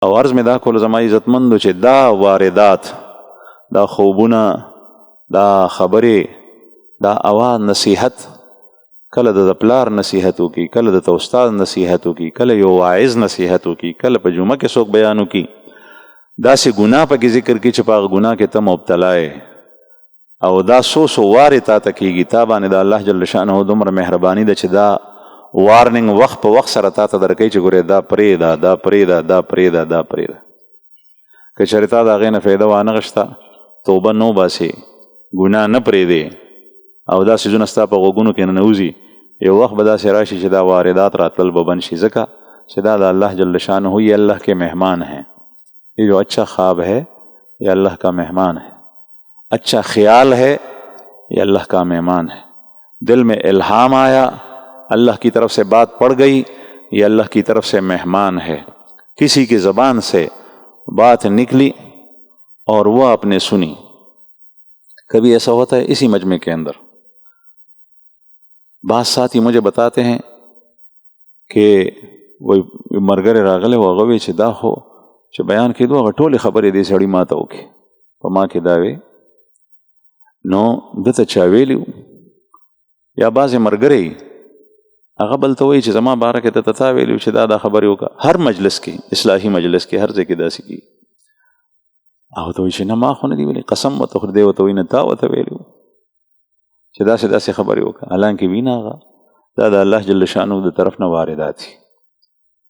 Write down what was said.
او عرض مې دا کول زما عزتمندو چې دا واردات، دا خوبونه، دا خبرې، دا اواز نصیحت، کله د پلار نصیحت وکي، کله د استاد نصیحت وکي، کله یو واعظ نصیحت وکي، کله په جمعه کې څوک بیان وکي، داسې ګناه پکې ذکر کی چې په هغه ګناه کې ته مبتلا یې، او دا سو وارې تا ته کېږي، تا باندې د الله جل شانه دومره مهرباني ده چې دا وارننګ وخت په وخت سره تا ته درکوي چې ګورې دا پرېږده، دا پرېږده، دا پرېږده، دا پرېږده. که چېرې تا د هغې نه فایده وانغشته، توبه نه وباسې، ګناه نه پرېږدې او دا څیزونه ستا په غوږونو کې ننوځي، یو وخت به داسې راشي چې دا واردات راتلل به بند شي، ځکه چې دا د الله جل شانه یہ اللہ کے مہمان ہیں، یہ جو اچھا خواب ہے یہ اللہ کا مہمان ہے، اچھا خیال ہے یہ اللہ کا مہمان ہے، دل میں الہام آیا، اللہ کی طرف سے بات پڑ گئی، یہ اللہ کی طرف سے مہمان ہے. کسی کی زبان سے بات نکلی اور وہ آپ نے سنی. کبھی ایسا ہوتا ہے اسی مجمع کے اندر بعض ساتھی مجھے بتاتے ہیں کہ وای مرګره راغله و هغه چې دا خو چې بیان کېدو هغه ټولې خبرې دې سړی ما ته وکړي، په ما کې دا وی نو دته چا ویلي یا بعضې ملګری هغه بل ته وایي چې زما باره کې ته تا ویلي چې دا خبرې وکړه. هر مجلس کې، اصلاحي مجلس کې، هر ځای کې داسې کېږي. هغه ته وایي چې نه ما خو نه دي ویلي، قسم ورته خوري، دی ورته وایي نه تا ورته ویلي چې داسې داسې خبرې وکړه، حالانکې وینه هغه دا د الله جل شانه د طرف نه واردات دي.